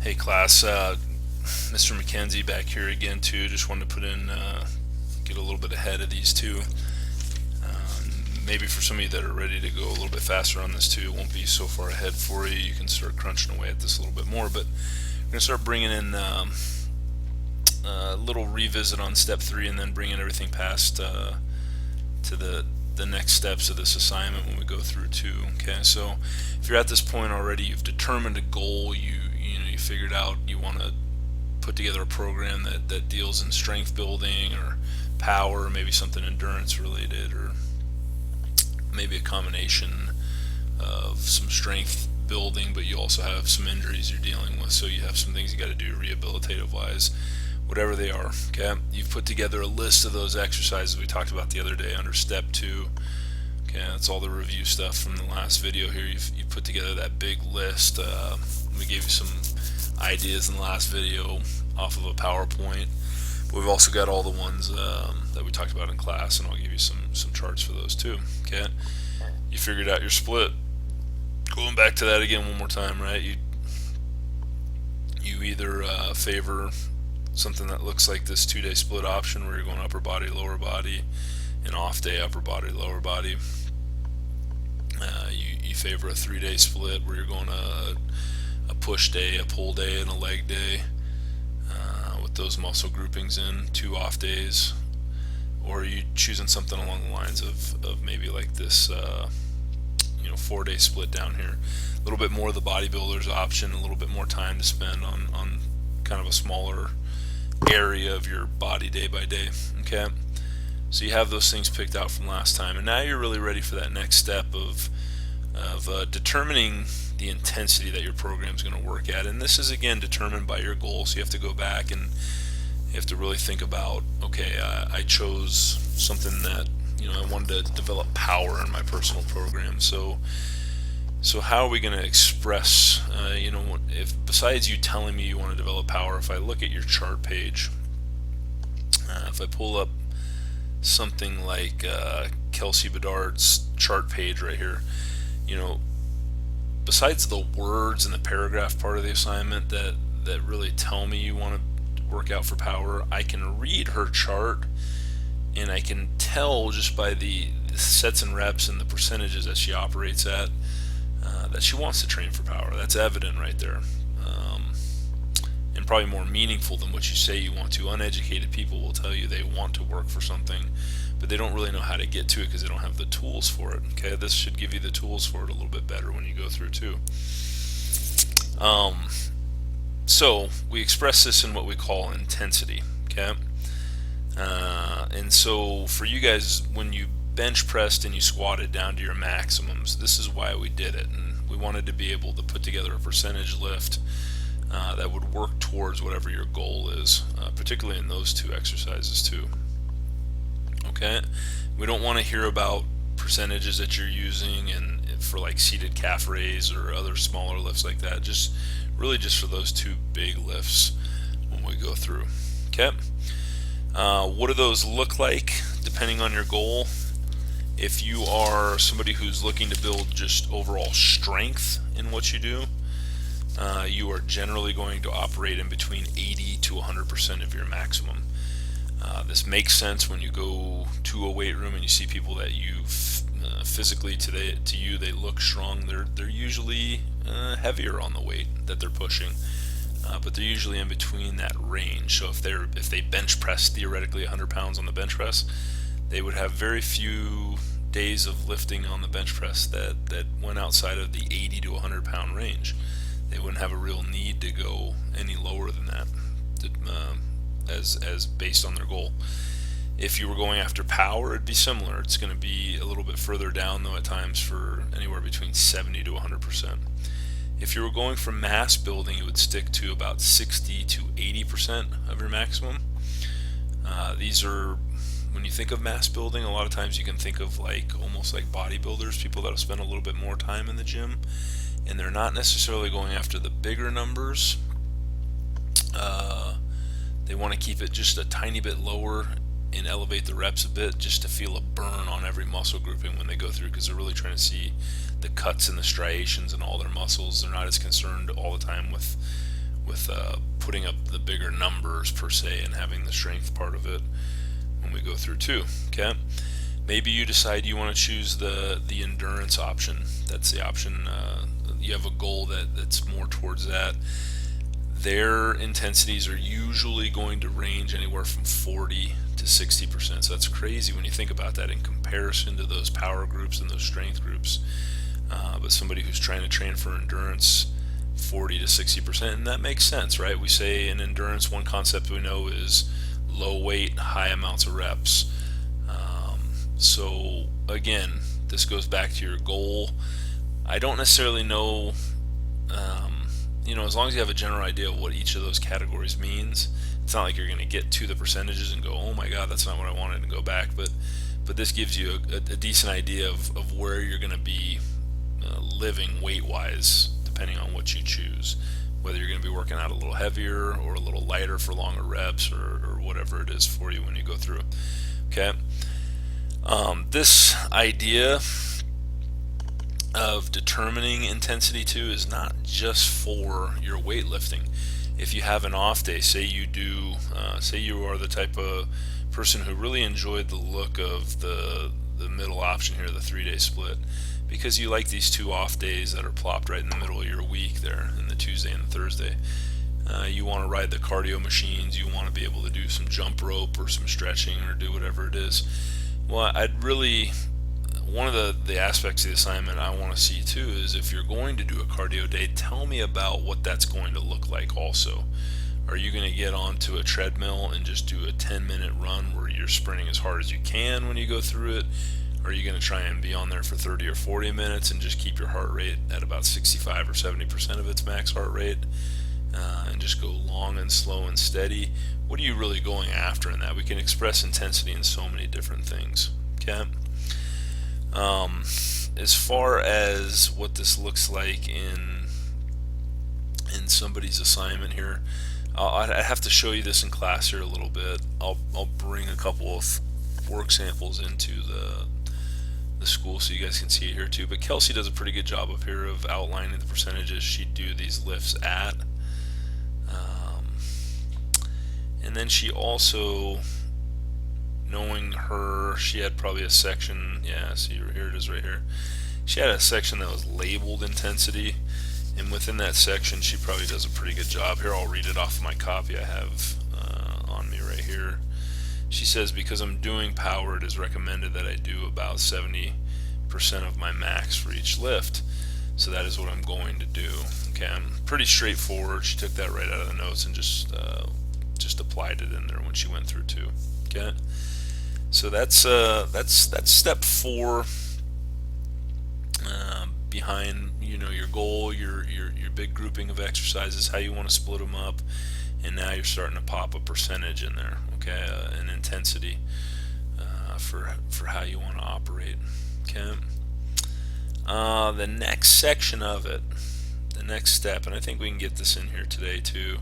Hey class, Mr. McKenzie back here again too. Just wanted to put in, get a little bit ahead of these two. Maybe for some of you that are ready to go a little bit faster on this too, it won't be so far ahead for you. You can start crunching away at this a little bit more. But we're gonna start bringing in a little revisit on step 3, and then bringing everything past to the next steps of this assignment when we go through 2. Okay, so if you're at this point already, you've determined a goal. You figured out you want to put together a program that deals in strength building or power, or maybe something endurance related, or maybe a combination of some strength building, but you also have some injuries you're dealing with, so you have some things you got to do rehabilitative wise, whatever they are. Okay, you've put together a list of those exercises we talked about the other day under step 2. Okay, that's all the review stuff from the last video here. You've put together that big list. We gave you some ideas in the last video off of a PowerPoint. We've also got all the ones that we talked about in class, and I'll give you some charts for those too. Okay, you figured out your split. Going back to that again one more time, right? You either favor something that looks like this 2-day split option, where you're going upper body, lower body, and off day upper body, lower body. You favor a 3-day split, where you're going a push day, a pull day, and a leg day, with those muscle groupings in 2 off days. Or are you choosing something along the lines of maybe like this 4-day split down here? A little bit more of the bodybuilder's option, a little bit more time to spend on kind of a smaller area of your body day by day. Okay, so you have those things picked out from last time, and now you're really ready for that next step of determining the intensity that your program is going to work at. And this is again determined by your goal, so you have to go back and you have to really think about, okay, I chose something that I wanted to develop power in my personal program. So how are we going to express, if besides you telling me you want to develop power, if I look at your chart page, if I pull up something like Kelsey Bedard's chart page right here, besides the words and the paragraph part of the assignment that really tell me you want to work out for power, I can read her chart, and I can tell just by the sets and reps and the percentages that she operates at, that she wants to train for power. That's evident right there, and probably more meaningful than what you say you want to. Uneducated people will tell you they want to work for something, but they don't really know how to get to it because they don't have the tools for it. Okay, this should give you the tools for it a little bit better when you go through too. So we express this in what we call intensity. Okay, and so for you guys, when you bench pressed and you squatted down to your maximums, this is why we did it, and we wanted to be able to put together a percentage lift that would work towards whatever your goal is, particularly in those 2 exercises too. Okay, we don't want to hear about percentages that you're using and for like seated calf raise or other smaller lifts like that. Just for those 2 big lifts when we go through. Okay, what do those look like depending on your goal? If you are somebody who's looking to build just overall strength in what you do, you are generally going to operate in between 80 to 100% of your maximum. This makes sense when you go to a weight room and you see people that you physically to you they look strong. They're usually heavier on the weight that they're pushing, but they're usually in between that range. So if they bench press theoretically 100 pounds on the bench press, they would have very few days of lifting on the bench press that went outside of the 80 to 100 pound range. They wouldn't have a real need to go any lower than that, as based on their goal. If you were going after power, it'd be similar. It's going to be a little bit further down though at times, for anywhere between 70 to 100%. If you were going for mass building, it would stick to about 60 to 80% of your maximum. These are, when you think of mass building, a lot of times you can think of almost like bodybuilders, people that have spent a little bit more time in the gym, and they're not necessarily going after the bigger numbers. They want to keep it just a tiny bit lower and elevate the reps a bit, just to feel a burn on every muscle grouping when they go through, because they're really trying to see the cuts and the striations in all their muscles. They're not as concerned all the time with with putting up the bigger numbers per se and having the strength part of it when we go through too. Okay, maybe you decide you want to choose the endurance option. That's the option. You have a goal that's more towards that. Their intensities are usually going to range anywhere from 40 to 60%. So that's crazy when you think about that in comparison to those power groups and those strength groups. But somebody who's trying to train for endurance, 40 to 60%, and that makes sense, right? We say in endurance, one concept we know is low weight, high amounts of reps. So again, this goes back to your goal. I don't necessarily know, as long as you have a general idea of what each of those categories means, it's not like you're going to get to the percentages and go, oh my God, that's not what I wanted, and go back. But this gives you a decent idea of where you're going to be living weight-wise, depending on what you choose. Whether you're going to be working out a little heavier or a little lighter for longer reps, or whatever it is for you when you go through. Okay. This idea of determining intensity too is not just for your weightlifting. If you have an off day, say you are the type of person who really enjoyed the look of the middle option here, the 3-day split, because you like these 2 off days that are plopped right in the middle of your week there, in the Tuesday and the Thursday. You want to ride the cardio machines, you want to be able to do some jump rope or some stretching or do whatever it is. Well, one of the aspects of the assignment I want to see too is, if you're going to do a cardio day, tell me about what that's going to look like also. Are you going to get onto a treadmill and just do a 10-minute run where you're sprinting as hard as you can when you go through it? Are you going to try and be on there for 30 or 40 minutes and just keep your heart rate at about 65 or 70% of its max heart rate, and just go long and slow and steady? What are you really going after in that? We can express intensity in so many different things. Okay. As far as what this looks like in somebody's assignment here, I'd have to show you this in class here a little bit. I'll bring a couple of work samples into the school so you guys can see it here too. But Kelsey does a pretty good job up here of outlining the percentages she'd do these lifts at. And then she also, knowing her, she had probably a section, see here it is right here. She had a section that was labeled intensity, and within that section she probably does a pretty good job. Here, I'll read it off of my copy I have on me right here. She says, because I'm doing power, it is recommended that I do about 70% of my max for each lift. So that is what I'm going to do. Okay, I'm pretty straightforward. She took that right out of the notes and just applied it in there when she went through too. Okay, so that's step 4 behind your goal, your big grouping of exercises, how you want to split them up, and now you're starting to pop a percentage in there. Okay, an intensity for how you want to operate. Okay, the next section of it, the next step, and I think we can get this in here today too,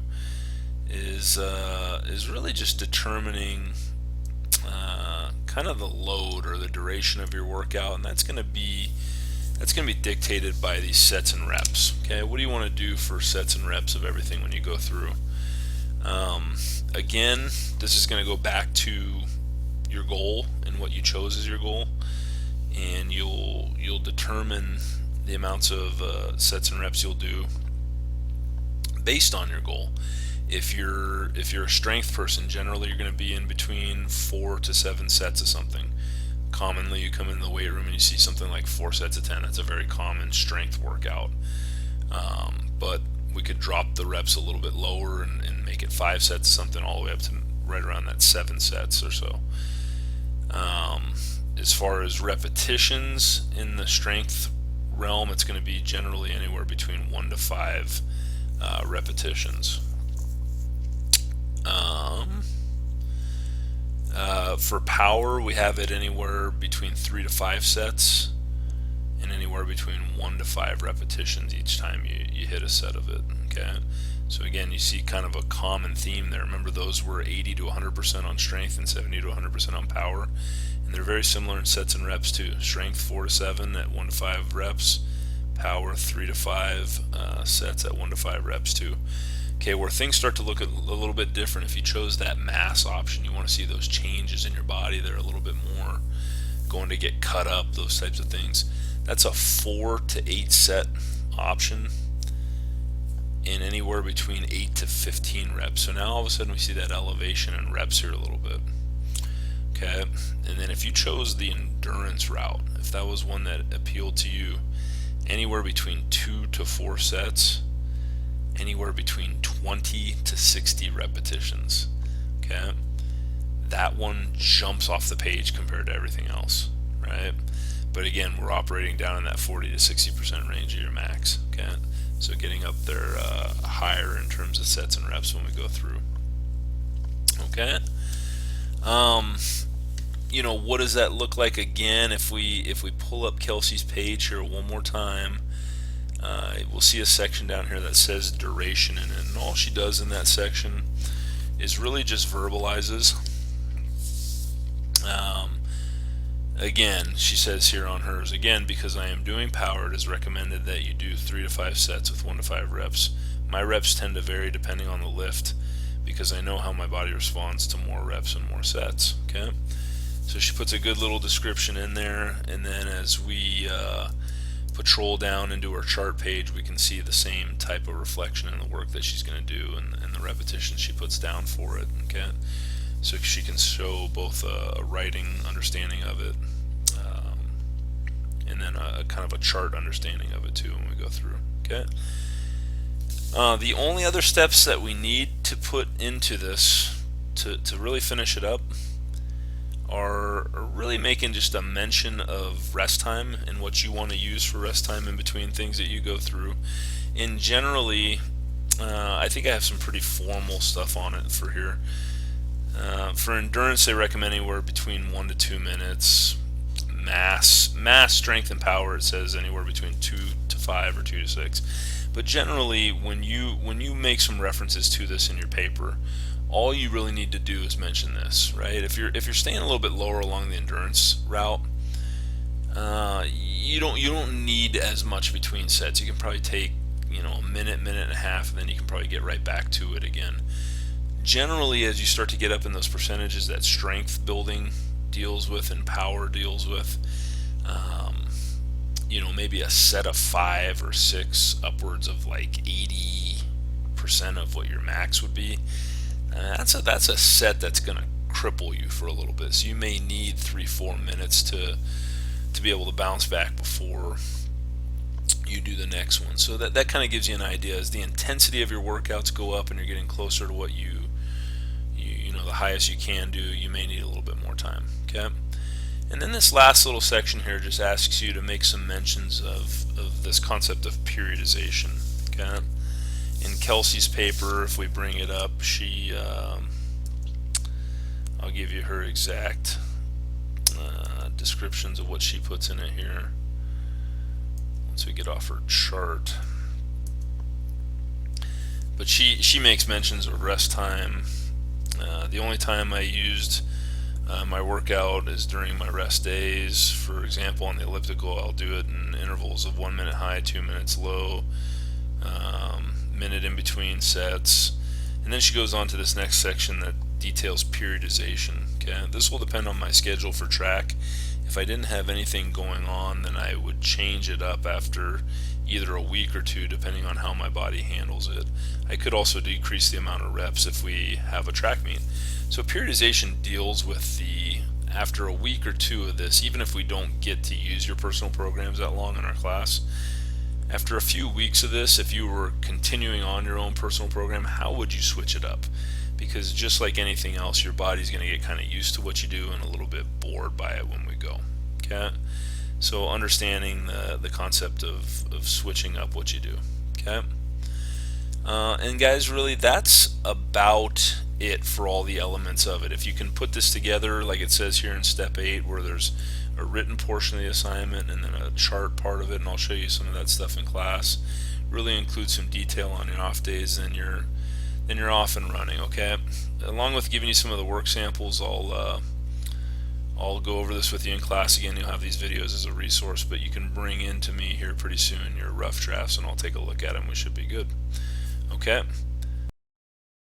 is really just determining kind of the load or the duration of your workout, and that's going to be dictated by these sets and reps. Okay, what do you want to do for sets and reps of everything when you go through? Again, this is going to go back to your goal and what you chose as your goal, and you'll determine the amounts of sets and reps you'll do based on your goal. If you're a strength person, generally you're going to be in between 4 to 7 sets of something. Commonly, you come in the weight room and you see something like 4 sets of 10. That's a very common strength workout. But we could drop the reps a little bit lower and make it 5 sets of something, all the way up to right around that 7 sets or so. As far as repetitions in the strength realm, it's going to be generally anywhere between 1 to 5 repetitions. For power, we have it anywhere between 3 to 5 sets, and anywhere between 1 to 5 repetitions each time you hit a set of it. Okay, so again, you see kind of a common theme there. Remember, those were 80 to 100% on strength and 70 to 100% on power, and they're very similar in sets and reps too. Strength 4 to 7 at 1 to 5 reps, power 3 to 5 sets at 1 to 5 reps too. Okay, where things start to look a little bit different, if you chose that mass option, you want to see those changes in your body that are a little bit more going to get cut up, those types of things. That's a 4 to 8 set option in anywhere between 8 to 15 reps. So now all of a sudden we see that elevation in reps here a little bit. Okay, and then if you chose the endurance route, if that was one that appealed to you, anywhere between 2 to 4 sets, anywhere between 20 to 60 repetitions. Okay, that one jumps off the page compared to everything else, right? But again, we're operating down in that 40 to 60% range of your max. Okay, so getting up there higher in terms of sets and reps when we go through. Okay, you know, what does that look like again? If we pull up Kelsey's page here one more time, we'll see a section down here that says duration in it, and all she does in that section is really just verbalizes. Again, she says here on hers, again, because I am doing power, it is recommended that you do 3 to 5 sets with 1 to 5 reps. My reps tend to vary depending on the lift because I know how my body responds to more reps and more sets. Okay, so she puts a good little description in there, and then as we patrol down into her chart page, we can see the same type of reflection in the work that she's going to do and the repetitions she puts down for it. Okay, so she can show both a writing understanding of it and then a kind of a chart understanding of it too when we go through. Okay, the only other steps that we need to put into this to really finish it up are really making just a mention of rest time and what you want to use for rest time in between things that you go through. And generally, I think I have some pretty formal stuff on it for here. For endurance, they recommend anywhere between 1 to 2 minutes. Mass strength and power, it says anywhere between 2 to 5 or 2 to 6. But generally, when you make some references to this in your paper, all you really need to do is mention this, right? If you're staying a little bit lower along the endurance route, you don't need as much between sets. You can probably take, you know, a minute and a half, and then you can probably get right back to it again. Generally, as you start to get up in those percentages that strength building deals with and power deals with, you know, maybe a set of 5 or 6 upwards of like 80% of what your max would be. That's a set that's going to cripple you for a little bit. So you may need 3-4 minutes to be able to bounce back before you do the next one. So that kind of gives you an idea. As the intensity of your workouts go up and you're getting closer to what you know, the highest you can do, you may need a little bit more time. Okay, and then this last little section here just asks you to make some mentions of this concept of periodization. Okay, in Kelsey's paper, if we bring it up, she I'll give you her exact descriptions of what she puts in it here once we get off her chart. But she makes mentions of rest time. The only time I used my workout is during my rest days. For example, on the elliptical, I'll do it in intervals of 1 minute high, 2 minutes low, minute in between sets. And then she goes on to this next section that details periodization. Okay, this will depend on my schedule for track. If I didn't have anything going on, then I would change it up after either a week or 2, depending on how my body handles it. I could also decrease the amount of reps if we have a track meet. So periodization deals with after a week or 2 of this, even if we don't get to use your personal programs that long in our class, after a few weeks of this, if you were continuing on your own personal program, how would you switch it up? Because just like anything else, your body's going to get kind of used to what you do and a little bit bored by it when we go. Okay, so understanding the concept of switching up what you do. Okay, and guys, really that's about it for all the elements of it. If you can put this together like it says here in step 8, where there's a written portion of the assignment and then a chart part of it, and I'll show you some of that stuff in class, really include some detail on your off days, then you're off and running. Okay, along with giving you some of the work samples, I'll go over this with you in class again. You'll have these videos as a resource, but you can bring into me here pretty soon your rough drafts and I'll take a look at them. We should be good. Okay,